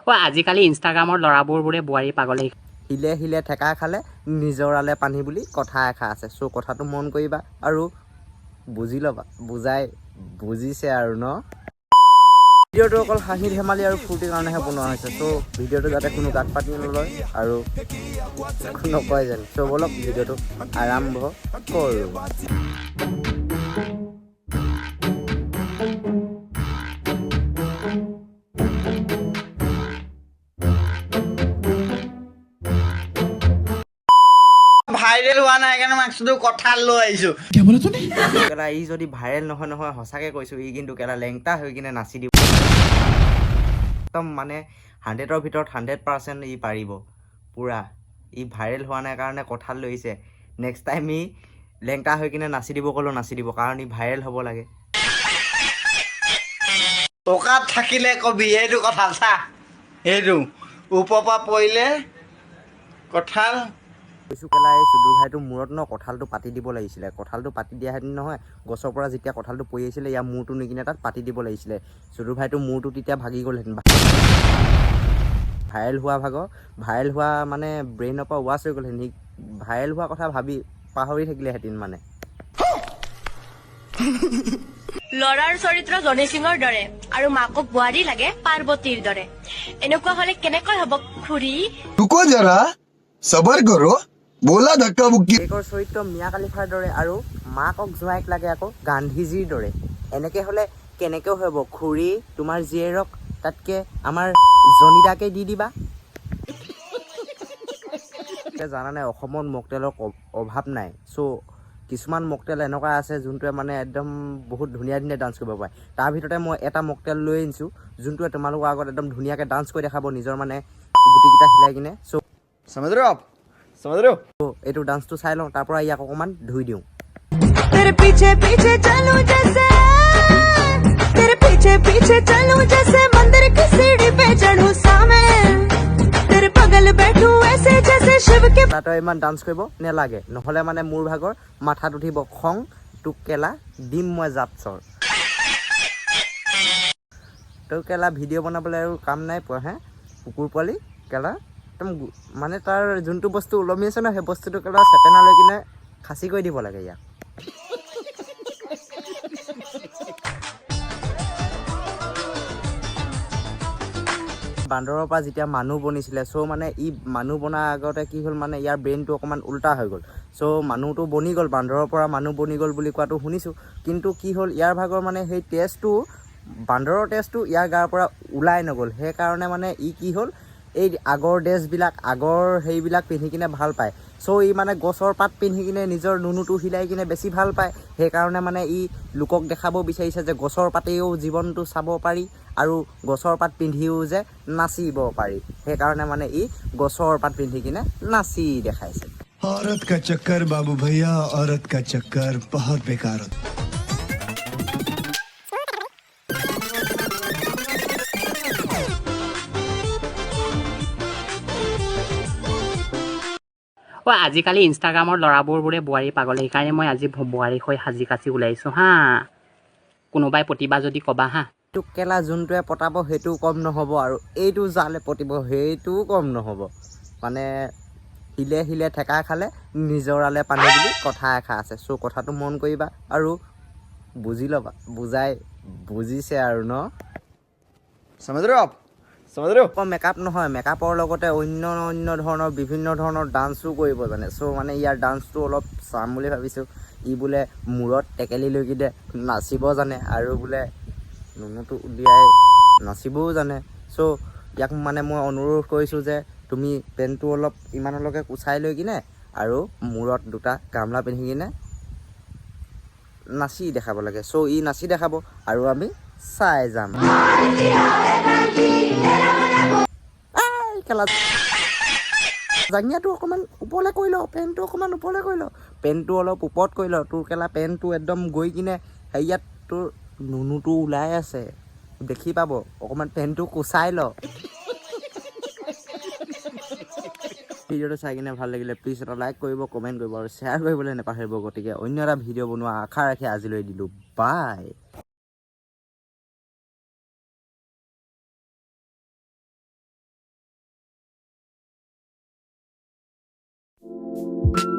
আজিকালি ইনষ্টাগ্ৰামৰ ল'ৰাবোৰে বোৱাৰী পাগলে হিলে হিলে ঠেকা খালে নিজৰালে পানী বুলি কথা এষাৰ আছে। চ' কথাটো মন কৰিবা আৰু বুজি ল'বা, বুজিছে আৰু ন। ভিডিঅ'টো অকল হাঁহি ধেমালি আৰু ফূৰ্তিৰ কাৰণেহে বনোৱা হৈছে। চ' ভিডিঅ'টো যাতে কোনো গাত পাতি নলয় আৰু নকয় যেন। চ' বলক ভিডিঅ'টো আৰম্ভ কৰোঁ। ভাইৰেল হোৱা নাই কাৰণে মাক্সটো কথা লৈ আহিছো। কেলা ই যদি ভাইৰেল নহয় সঁচাকে কৈছো, ই কিন্তু কেলা লেংটা হৈ কিনে নাচি দিব একদম, মানে 100ৰ ভিতৰত 100% ই পাৰিব পুৰা। ই ভাইৰেল হোৱা নাই কাৰণে কঁঠাল লৈছে। নেক্সট টাইম ই লেংটা হৈ কিনে নাচি দিব ক'লেও নাচি দিব, কাৰণ ই ভাইৰেল হ'ব লাগে। টকাত থাকিলে কবি এইটো কথা চা, এইটো ওপৰৰ পৰা পৰিলে কঁঠাল কৈছো কেলা এই চুদুৰ ভাইটো মূৰত ন কঁঠালটো পাতি দিব লাগিছিলে। কঁঠালটো পাতি দিয়া হেঁতেন নহয়, গছৰ পৰা যেতিয়া কঁঠালটো পৰি আহিছিলে ইয়াৰ মূৰটো নি কিনে তাত পাতি দিব লাগিছিলে। চুদুৰ ভাইটো মূৰটো তেতিয়া ভাগি গ'লহেঁতেন। ভাইৰেল হোৱা মানে ব্ৰেইনৰ পৰা ৱাছ হৈ গ'লহেঁতেন। ভাইৰেল হোৱা কথা ভাবি পাহৰি থাকিলেহেঁতেন মানে। লৰাৰ চৰিত্ৰ জনি সিঙৰ দৰে আৰু মাকক বোৱাৰী লাগে পাৰ্বতীৰ দৰে। এনেকুৱা হলে কেনেকৈ হব খুৰী? रुको जरा सबर करो बोला धक्का मुक्की। এইকৰ চৰিত্ৰ মিয়া কালিফাৰ দৰে আৰু মাকক জোঁৱাইক লাগে আকৌ গান্ধীজীৰ দৰে। এনেকে হলে কেনেকৈ হ'ব খুৰী? তোমাৰ জীয়েৰক তাতকে আমাৰ জনিদাকে দি দিবা। জানানে অসমত মকটেলৰ অভাৱ নাই। চ' কিছুমান মকটেল এনেকুৱা আছে যোনটোৱে মানে একদম বহুত ধুনীয়া ডান্স কৰিব পাৰে। তাৰ ভিতৰতে মই এটা মকটেল লৈ আনিছোঁ যোনটোৱে তোমালোকৰ আগত একদম ধুনীয়াকৈ ডান্স কৰি দেখাব নিজৰ মানে গুটিকেইটা হিলাই কিনে। চ' समझ रहे हो आप, समझ रहे हो? এইটো ডান্সটো চাই লওঁ, তাৰ পৰা ইয়াক অকণমান ধুই দিওঁ। तेरे पीछे पीछे चलूं जैसे, तेरे पीछे पीछे चलूं जैसे मंदिर की सीढ़ी पे चढ़ूं सामे, तेरे बगल बैठूं ऐसे जैसे शिव के। তই ইমান ডান্স কৰিব নেলাগে, নহ'লে মানে মোৰ ভাগৰ মাথাত উঠিব খং। তোক কেলা দিম মই জাপচৰ। তোৰ কেলা ভিডিঅ' বনাবলৈ আৰু কাম নাই পোৱা হে কুকুৰ পোৱালি কেলা। একদম মানে তাৰ যোনটো বস্তু ওলমি আছে ন সেই বস্তুটো কেলা চেপেনা লৈ কিনে খাচী কৰি দিব লাগে ইয়াক। বান্দৰৰ পৰা যেতিয়া মানুহ বনিছিলে, চ' মানে ই মানুহ বনাৰ আগতে কি হ'ল মানে ইয়াৰ ব্ৰেইনটো অকণমান উল্টা হৈ গ'ল। চ' মানুহটো বনি গ'ল, বান্দৰৰ পৰা মানুহ বনি গ'ল বুলি কোৱাটো শুনিছোঁ। কিন্তু কি হ'ল ইয়াৰ ভাগৰ মানে সেই তেজটো, বান্দৰৰ তেজটো ইয়াৰ গাৰ পৰা ওলাই নগ'ল। সেইকাৰণে মানে ই কি হ'ল এই আগৰ ড্ৰেছবিলাক আগৰ সেইবিলাক পিন্ধি কিনে ভাল পায়। চ' ই মানে গছৰ পাত পিন্ধি কিনে নিজৰ নুনুটো হিলাই কিনে বেছি ভাল পায়। সেইকাৰণে মানে ই লোকক দেখাব বিচাৰিছে যে গছৰ পাতেও জীৱনটো চাব পাৰি আৰু গছৰ পাত পিন্ধিও যে নাচিব পাৰি। সেইকাৰণে মানে ই গছৰ পাত পিন্ধি কিনে নাচি দেখাইছে। औरत का चक्कर बाबू भैया, औरत का चक्कर बहुत बेकार होता। আজিকালি ইনষ্টাগ্ৰামৰ ল'ৰাবোৰে বোৱাৰী পাগলে। সেইকাৰণে মই আজি বোৱাৰী হৈ সাজি কাচি ওলাইছোঁ হা। কোনোবাই প্ৰতিভা যদি ক'বা হা। এইটো কেলা যোনটোৱে পতাব সেইটোও কম নহ'ব আৰু এইটো জালে পতিব সেইটোও কম নহ'ব। মানে হিলে হিলে ঠেকা খালে নিজৰালে পানী বুলি কথা এষাৰ আছে। চ' কথাটো মন কৰিবা আৰু বুজি ল'বা, বুজিছে আৰু ন। समझ रहे हो आप, समझ रहे हो? অকল মেকআপ নহয়, মেকআপৰ লগতে অন্য ধৰণৰ বিভিন্ন ধৰণৰ ডান্সো কৰিব জানে। চ' মানে ইয়াৰ ডান্সটো অলপ চাম বুলি ভাবিছোঁ। ই বোলে মূৰত টেকেলি লৈ কিনে নাচিব জানে আৰু বোলে নুনুটো উলিয়াই নাচিবও জানে। চ' ইয়াক মানে মই অনুৰোধ কৰিছোঁ যে তুমি পেণ্টটো অলপ ইমানলৈকে কুচাই লৈ কিনে আৰু মূৰত দুটা গামলা পিন্ধি কিনে নাচি দেখাব লাগে। চ' ই নাচি দেখাব আৰু আমি চাই যাম। কেলা জাঙিয়াটো অকণমান ওপৰলৈ কৰি ল, পেণ্টটো অকণমান ওপৰলৈ কৰি ল, পেণ্টটো অলপ ওপৰত কৰি ল। তোৰ কেলা পেণ্টটো একদম গৈ কিনে হেৰিয়াত তোৰ নুনুটো ওলাই আছে দেখি পাব। অকণমান পেণ্টটো কুচাই ল। ভিডিঅ'টো চাই কিনে ভাল লাগিলে প্লিজ এটা লাইক কৰিব, কমেণ্ট কৰিব আৰু শ্বেয়াৰ কৰিবলৈ নাপাহৰিব। গতিকে অন্য এটা ভিডিঅ' বনোৱা আশা ৰাখি আজিলৈ দিলোঁ বাই। है